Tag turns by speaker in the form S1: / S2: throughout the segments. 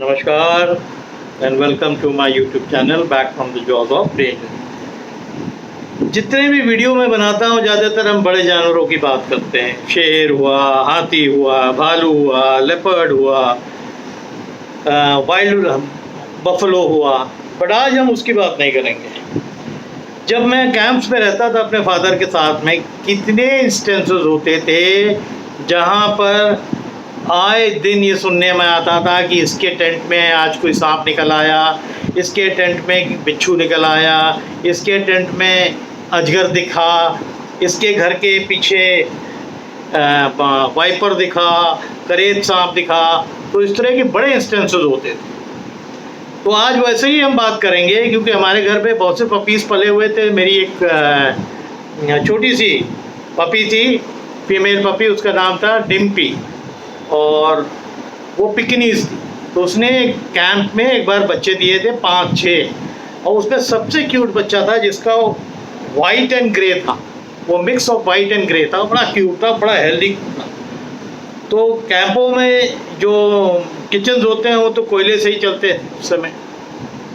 S1: नमस्कार and welcome to my YouTube channel back from the job of training. जितने भी video मैं बनाता हूँ ज़्यादातर हम बड़े जानवरों की बात करते हैं। शेर हुआ, हाथी हुआ, भालू हुआ, लेपर्ड हुआ, वाइल्ड बफलो हुआ, बट आज हम उसकी बात नहीं करेंगे। जब मैं कैंप्स में रहता था अपने फादर के साथ में, कितने इंस्टेंसेस होते थे जहाँ पर आए दिन ये सुनने में आता था कि इसके टेंट में आज कोई सांप निकल आया, इसके टेंट में बिच्छू निकल आया, इसके टेंट में अजगर दिखा, इसके घर के पीछे वाइपर दिखा, करेत सांप दिखा। तो इस तरह के बड़े इंस्टेंसेस होते थे। तो आज वैसे ही हम बात करेंगे क्योंकि हमारे घर पे बहुत से पपीज़ पले हुए थे। मेरी एक छोटी सी पपी थी, फीमेल पपी, उसका नाम था डिम्पी और वो पिकनीज थी। तो उसने कैंप में एक बार बच्चे दिए थे 5-6, और उसमें सबसे क्यूट बच्चा था जिसका वाइट एंड ग्रे था। वो mix of white and grey था, बड़ा क्यूट था, बड़ा हेल्दी था। तो कैंपों में जो किचन्स होते हैं वो तो कोयले से ही चलते हैं उस समय।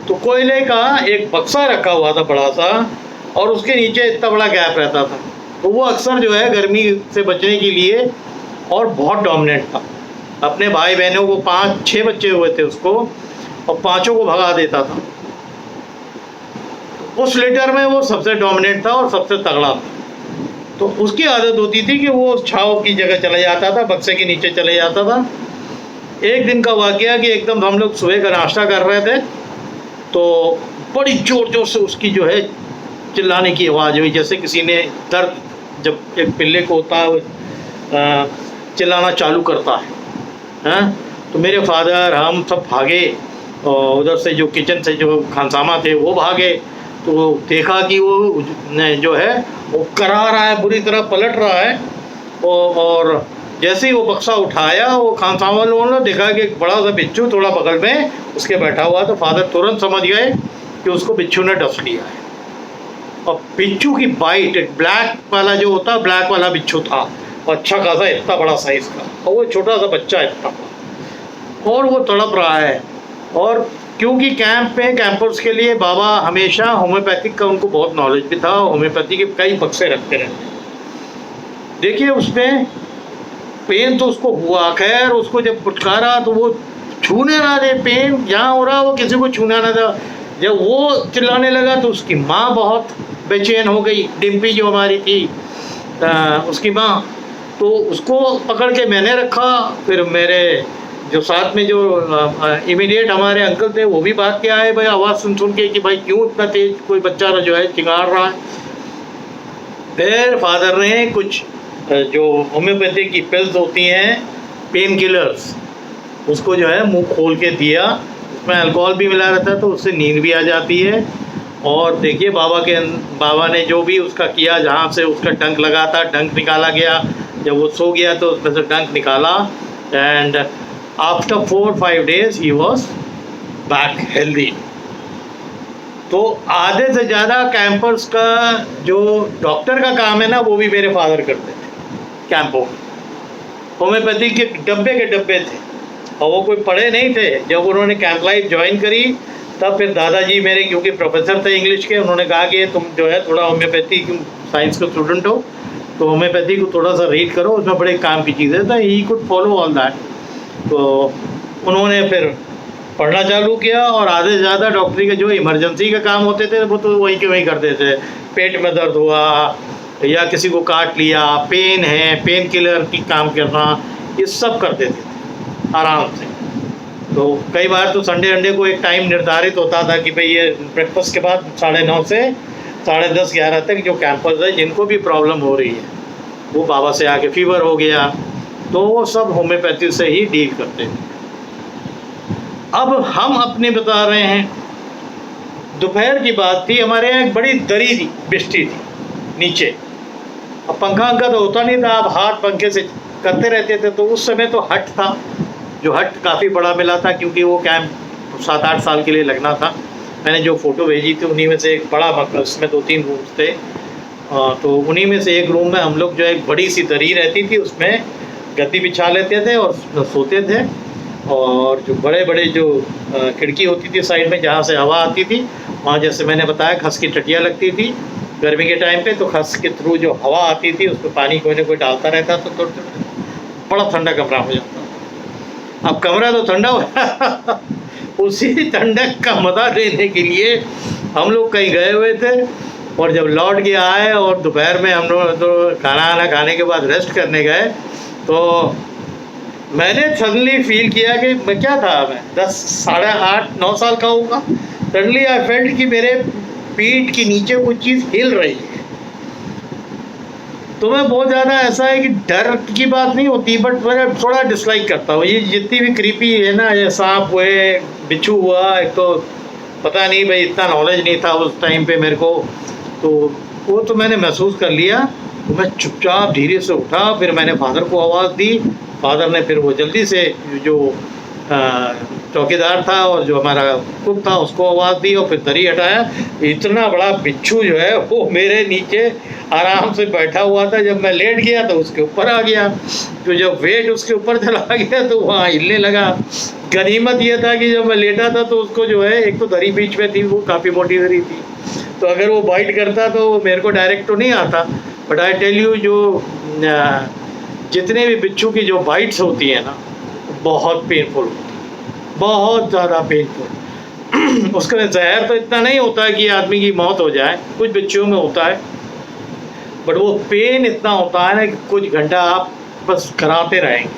S1: तो कोयले का एक बक्सा रखा हुआ था बड़ा सा, और उसके नीचे इतना बड़ा गैप रहता था। तो वो अक्सर जो है गर्मी से बचने के लिए और बहुत डोमिनेंट था। अपने भाई बहनों को 5-6 बच्चे हुए थे उसको, और 5 को भगा देता था। उस लिटर में वो सबसे डोमिनेंट था और सबसे तगड़ा था। तो उसकी आदत होती थी कि वो छाँव की जगह चले जाता था, बक्से के नीचे चले जाता था। एक दिन का वाकया कि एकदम हम लोग सुबह का नाश्ता कर रहे थे, तो बड़ी ज़ोर ज़ोर से उसकी जो है चिल्लाने की आवाज़ हुई, जैसे किसी ने दर्द, जब एक पिल्ले को होता है चिल्लाना चालू करता है। तो मेरे फादर, हम सब भागे, और उधर से जो किचन से जो खानसामा थे वो भागे। तो देखा कि वो जो है वो करा रहा है, बुरी तरह पलट रहा है। और जैसे ही वो बक्सा उठाया, वो खानसामा लोगों ने देखा कि एक बड़ा सा बिच्छू थोड़ा बगल में उसके बैठा हुआ। तो फादर तुरंत समझ गए कि उसको बिच्छू ने डस लिया है। और बिच्छू की बाइट, एक ब्लैक वाला जो होता है, ब्लैक वाला बिच्छू था, अच्छा खासा, इतना बड़ा साइज का, और वो छोटा सा बच्चा इतना बड़ा, और वो तड़प रहा है। और क्योंकि कैंप में कैंपर्स के लिए बाबा हमेशा होम्योपैथिक का उनको बहुत नॉलेज भी था, होम्योपैथी के कई बक्से रखते रहते। देखिए उसमें पेन तो उसको हुआ, खैर उसको जब पुचकारा तो वो छूने ना दे, पेन जहाँ हो रहा वो किसी को छूना ना था। जब वो चिल्लाने लगा तो उसकी माँ बहुत बेचैन हो गई, डिम्पी जो हमारी थी, उसकी माँ। तो उसको पकड़ के मैंने रखा। फिर मेरे जो साथ में जो इमीडिएट हमारे अंकल थे वो भी भाग के आए, भाई आवाज़ सुन के कि भाई क्यों इतना तेज कोई बच्चा जो है चिंगाड़ रहा है। फिर फादर ने कुछ जो होम्योपैथी की पिल्स होती हैं, पेन किलर्स, उसको जो है मुंह खोल के दिया। उसमें अल्कोहल भी मिला रहता है तो उससे नींद भी आ जाती है। और देखिए बाबा ने जो भी उसका किया, जहाँ से उसका डंक लगा था, डंक निकाला गया। जब वो सो गया तो उसमें से डंक निकाला, and after 4-5 days he was back healthy. तो आधे से ज़्यादा कैंपर्स का जो डॉक्टर का काम है ना, वो भी मेरे फादर करते थे कैंपों। होम्योपैथी के डब्बे थे, और वो कोई पढ़े नहीं थे। जब उन्होंने कैंप लाइफ ज्वाइन करी तब फिर दादाजी मेरे, क्योंकि प्रोफेसर थे इंग्लिश के, उन्होंने कहा कि तुम जो है थोड़ा होम्योपैथी साइंस का स्टूडेंट हो तो होम्योपैथी को थोड़ा सा रीड करो, उसमें बड़े काम की चीज़ें। तो he could follow all that. तो उन्होंने फिर पढ़ना चालू किया, और आधे से ज़्यादा डॉक्टरी के जो इमरजेंसी के काम होते थे वो तो वहीं के वहीं करते थे। पेट में दर्द हुआ या किसी को काट लिया, पेन है, पेन किलर की काम करना, ये सब करते थे आराम से। तो कई बार तो संडे को एक टाइम निर्धारित होता था कि भाई ये ब्रेकफास्ट के बाद 9:30 से 10:30-11 तक जो कैंपर्स है जिनको भी प्रॉब्लम हो रही है, वो बाबा से आके फीवर हो गया, तो वो सब होम्योपैथी से ही डील करते हैं। अब हम अपने बता रहे हैं, दोपहर की बात थी, हमारे यहाँ एक बड़ी दरी थी, बिस्टी थी नीचे। अब पंखा तो होता नहीं था, आप हाथ पंखे से करते रहते थे। तो उस समय तो हट था, जो हट काफ़ी बड़ा मिला था, क्योंकि वो कैंप 7-8 साल के लिए लगना था। मैंने जो फ़ोटो भेजी थी उन्हीं में से एक बड़ा, उसमें 2-3 रूम्स थे। तो उन्हीं में से एक रूम में हम लोग जो एक बड़ी सी दरी रहती थी, उसमें गद्दी बिछा लेते थे और सोते थे। और जो बड़े बड़े जो खिड़की होती थी साइड में जहाँ से हवा आती थी, वहाँ जैसे मैंने बताया खस की टटिया लगती थी गर्मी के टाइम पे, तो खस के थ्रू जो हवा आती थी उसमें पानी कोई ना कोई डालता रहता, तो थोड़ा बड़ा ठंडा कमरा हो जाता था। अब कमरा तो ठंडा हो उसी ठंडक का मजा लेने के लिए हम लोग कहीं गए हुए थे, और जब लौट के आए और दोपहर में हम लोग तो खाना खाने के बाद रेस्ट करने गए, तो मैंने सडनली फील किया कि मैं क्या था, मैं 10 साढ़े 8-9 साल का होगा। सडनली आई फेल्ट कि मेरे पीठ के नीचे कुछ चीज़ हिल रही है। तो मैं बहुत ज़्यादा ऐसा है कि डर की बात नहीं होती, बट मैं थोड़ा डिसलाइक करता हूँ ये जितनी भी क्रीपी है ना, ये सांप हुए, बिच्छू हुआ, एक तो पता नहीं भाई इतना नॉलेज नहीं था उस टाइम पे मेरे को, तो वो तो मैंने महसूस कर लिया। तो मैं चुपचाप धीरे से उठा, फिर मैंने फादर को आवाज़ दी। फादर ने फिर वो जल्दी से जो चौकीदार था और जो हमारा कुक था उसको आवाज़ दी, और फिर दरी हटाया। इतना बड़ा बिच्छू जो है वो मेरे नीचे आराम से बैठा हुआ था। जब मैं लेट गया तो उसके ऊपर आ गया, तो जब वेट उसके ऊपर चला गया तो वहाँ हिलने लगा। गनीमत ये था कि जब मैं लेटा था तो उसको जो है, एक तो दरी बीच में थी, वो काफ़ी मोटी दरी थी, तो अगर वो बाइट करता तो मेरे को डायरेक्ट तो नहीं आता। बट आई टेल यू, जो जितने भी बिच्छू की जो बाइट्स होती है ना, बहुत पेनफुल होती है, बहुत ज़्यादा पेनफुल। उसका जहर तो इतना नहीं होता है कि आदमी की मौत हो जाए, कुछ बिच्छुओं में होता है, बट वो पेन इतना होता है ना कि कुछ घंटा आप बस कराते रहेंगे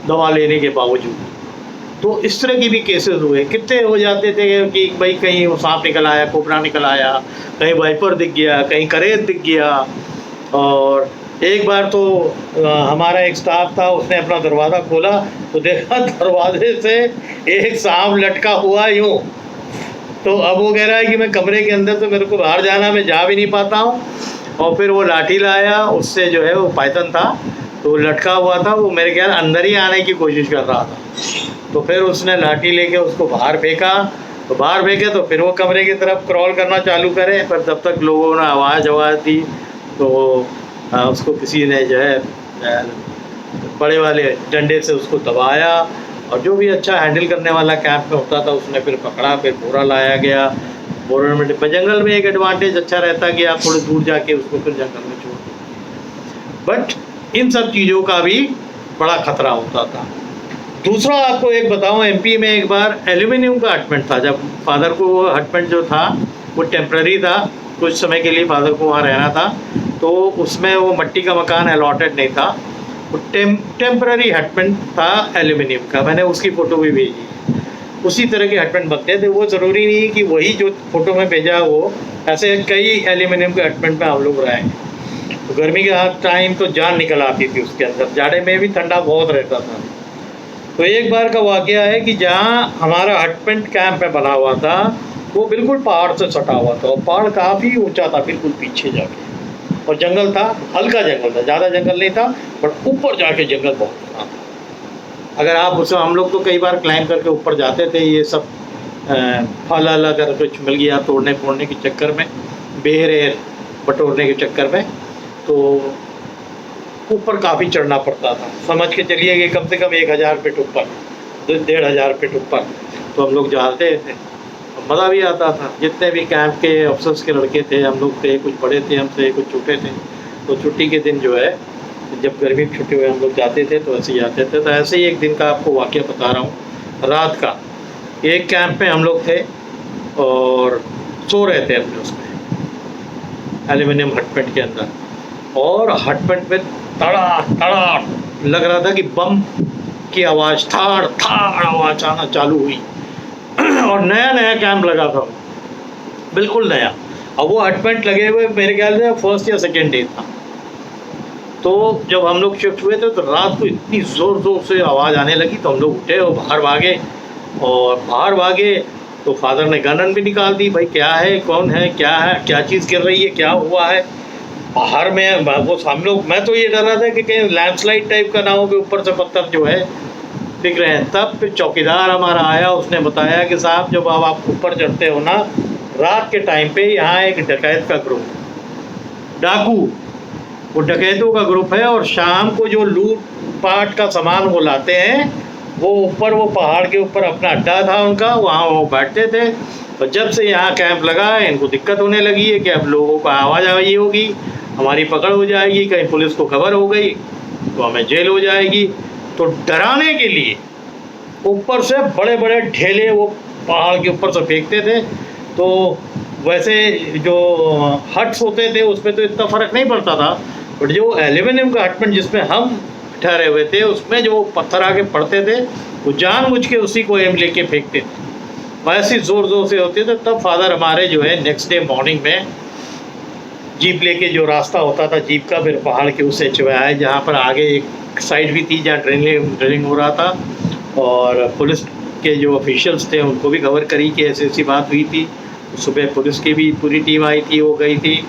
S1: दवा लेने के बावजूद। तो इस तरह की भी केसेस हुए, कितने हो जाते थे कि भाई कहीं वो सांप निकल आया, कोबरा निकल आया, कहीं वाइपर दिख गया, कहीं करेत दिख गया। और एक बार तो हमारा एक स्टाफ था, उसने अपना दरवाज़ा खोला तो देखा दरवाजे से एक सांप लटका हुआ यूँ। तो अब वो कह रहा है कि मैं कमरे के अंदर, तो मेरे को बाहर जाना, मैं जा भी नहीं पाता हूँ। और फिर वो लाठी लाया, उससे जो है वो पाइथन था, तो वो लटका हुआ था, वो मेरे ख्याल अंदर ही आने की कोशिश कर रहा था। तो फिर उसने लाठी लेके उसको बाहर फेंका, तो बाहर फेंके तो फिर वो कमरे की तरफ क्रॉल करना चालू करे, पर तब तक लोगों ने आवाज़ दी, तो उसको किसी ने जो है बड़े वाले डंडे से उसको दबाया, और जो भी अच्छा हैंडल करने वाला कैंप में होता था उसने फिर पकड़ा, फिर बोरा लाया गया। बोरा में जंगल में एक एडवांटेज अच्छा रहता कि आप थोड़ी दूर जाके उसको फिर जंगल में छोड़ दो, बट इन सब चीज़ों का भी बड़ा खतरा होता था। दूसरा आपको एक बताऊं, एमपी में एक बार एल्यूमिनियम का हटमेंट था। जब फादर को वो हटमेंट जो था वो टेम्प्रेरी था, कुछ समय के लिए फादर को वहाँ रहना था, तो उसमें वो मट्टी का मकान अलॉटेड नहीं था, वो टेम्प्रेरी हटमेंट था एल्यूमिनियम का। मैंने उसकी फ़ोटो भी भेजी। उसी तरह के हटमेंट बनते थे, वो ज़रूरी नहीं कि वही जो फ़ोटो में भेजा वो, ऐसे कई एल्यूमिनियम के हटमेंट में हम लोग रहे। तो गर्मी के टाइम तो जान निकल आती थी उसके अंदर, जाड़े में भी ठंडा बहुत रहता था। तो एक बार का वाक़या है कि जहाँ हमारा हटमेंट कैंप में बना हुआ था वो बिल्कुल पहाड़ से सटा हुआ था, और पहाड़ काफ़ी ऊंचा था, बिल्कुल पीछे जाके, और जंगल था, हल्का जंगल था, ज़्यादा जंगल नहीं था, बट ऊपर जाके जंगल बहुत था। अगर आप उसमें, हम लोग तो कई बार क्लाइंब करके ऊपर जाते थे, ये सब फल अगर कुछ मिल गया तोड़ने फोड़ने के चक्कर में, बेर बटोरने के चक्कर में, तो ऊपर काफ़ी चढ़ना पड़ता था। समझ के चलिए कि कम से कम 1000 फीट ऊपर, 1500 फीट ऊपर तो हम लोग जाते थे। मज़ा भी आता था। जितने भी कैंप के अफसर्स के लड़के थे, हम लोग थे, कुछ बड़े थे हमसे, कुछ छोटे थे, तो छुट्टी के दिन जो है, जब गर्मी की छुट्टी हुई हम लोग जाते थे, तो ऐसे ही जाते थे। तो ऐसे ही एक दिन का आपको वाक़या बता रहा हूँ। रात का एक कैंप में हम लोग थे और सो रहे थे अपने उसमें एल्यूमिनियम हटमेंट के अंदर, और हटमेंट में तड़ा लग रहा था कि बम की आवाज़, थाड़ थाड़ आवाज़ आना चालू हुई। और नया कैंप लगा था, बिल्कुल नया। अब वो हटमेंट लगे हुए मेरे ख्याल से फर्स्ट या सेकेंड डे था। तो जब हम लोग शिफ्ट हुए थे तो रात को इतनी ज़ोर से आवाज़ आने लगी, तो हम लोग उठे और बाहर भागे। तो फादर ने गन भी निकाल दी, भाई क्या है, कौन है, क्या चीज़ गिर रही है, क्या हुआ है। बाहर में वो हम लोग, मैं तो ये डर रहा था कि कहीं लैंडस्लाइड टाइप का ना हो कि ऊपर से पत्थर जो है दिख रहे हैं। तब फिर चौकीदार हमारा आया, उसने बताया कि साहब जब आप ऊपर चढ़ते हो ना रात के टाइम पे, यहाँ एक डकैत का ग्रुप, डाकू, वो डकैतों का ग्रुप है, और शाम को जो लूट पाट का सामान वो लाते हैं वो ऊपर वो पहाड़ के ऊपर अपना अड्डा था उनका, वहाँ वो बैठते थे। और जब से यहाँ कैंप लगा है इनको दिक्कत होने लगी है कि अब लोगों को आवाजाही होगी, हमारी पकड़ हो जाएगी, कहीं पुलिस को खबर हो गई तो हमें जेल हो जाएगी। तो डराने के लिए ऊपर से बड़े बड़े ढेले वो पहाड़ के ऊपर से फेंकते थे। तो वैसे जो हट्स होते थे उसमें तो इतना फ़र्क नहीं पड़ता था, बट जो एल्यूमिनियम का हटमेंट जिसमें हम ठहरे हुए थे उसमें जो पत्थर आके पड़ते थे वो जानबूझ के उसी को एम लेके फेंकते थे। वैसे ज़ोर ज़ोर से होते थे। तब फादर हमारे जो है नेक्स्ट डे मॉर्निंग में जीप लेके, जो रास्ता होता था जीप का, फिर पहाड़ के उस एच आए जहाँ पर आगे एक साइड भी थी जहाँ ड्रिलिंग हो रहा था, और पुलिस के जो ऑफिशियल्स थे उनको भी खबर करी कि ऐसी ऐसी बात हुई थी। सुबह पुलिस की भी पूरी टीम आई थी, वो गई थी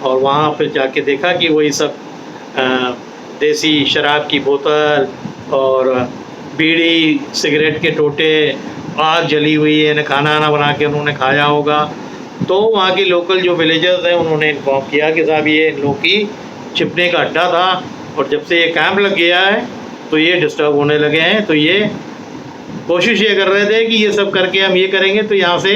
S1: और वहाँ पर जाके देखा कि वही सब देसी शराब की बोतल और बीड़ी सिगरेट के टोटे, आग जली हुई है, खाना आना बना के उन्होंने खाया होगा। तो वहाँ के लोकल जो विलेजर्स हैं उन्होंने इन्फॉर्म किया कि साहब ये इन लोग की छिपने का अड्डा था और जब से ये कैंप लग गया है तो ये डिस्टर्ब होने लगे हैं। तो ये कोशिश ये कर रहे थे कि ये सब करके हम ये करेंगे तो यहाँ से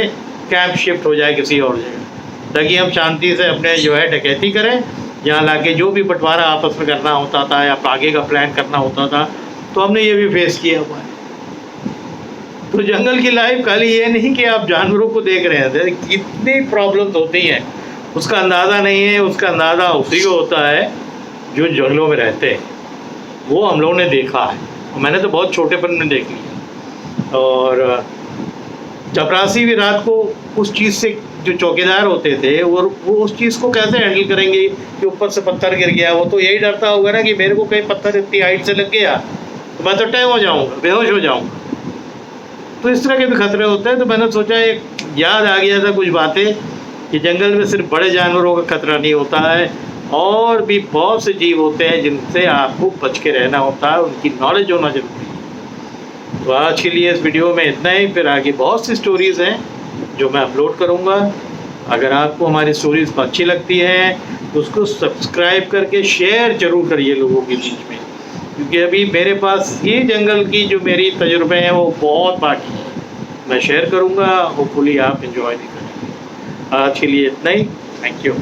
S1: कैंप शिफ्ट हो जाए किसी और जगह, ताकि हम शांति से अपने जो है डकैती करें। यहाँ लाके जो भी बंटवारा आपस में करना होता था या आगे का प्लान करना होता था, तो हमने ये भी फेस किया हुआ है। तो जंगल की लाइफ खाली ये नहीं कि आप जानवरों को देख रहे हैं, कितनी प्रॉब्लम्स होती हैं उसका अंदाज़ा नहीं है। उसका अंदाज़ा उसी को होता है जो जंगलों में रहते हैं, वो हम लोगों ने देखा है। मैंने तो बहुत छोटेपन में देख लिया। और चपरासी भी रात को उस चीज़ से, जो चौकीदार होते थे वो उस चीज़ को कैसे हैंडल करेंगे कि ऊपर से पत्थर गिर गया। वो तो यही डरता होगा ना कि मेरे को कहीं पत्थर इतनी हाइट से लग गया तो मैं तो टैम हो जाऊँगा, बेहोश हो जाऊँगा। तो इस तरह के भी खतरे होते हैं। तो मैंने सोचा, एक याद आ गया था कुछ बातें कि जंगल में सिर्फ बड़े जानवरों का खतरा नहीं होता है, और भी बहुत से जीव होते हैं जिनसे आपको बच के रहना होता है, उनकी नॉलेज होना जरूरी है। तो आज के लिए इस वीडियो में इतना ही। फिर आगे बहुत सी स्टोरीज़ हैं जो मैं अपलोड करूँगा। अगर आपको हमारी स्टोरीज़ अच्छी लगती हैं तो उसको सब्सक्राइब करके शेयर ज़रूर करिए लोगों के बीच में, क्योंकि अभी मेरे पास ये जंगल की जो मेरी तजुर्बे हैं वो बहुत बाकी है। मैं शेयर करूँगा, होपफुली आप एंजॉय भी करेंगे। आज के लिए इतना ही। Thank you.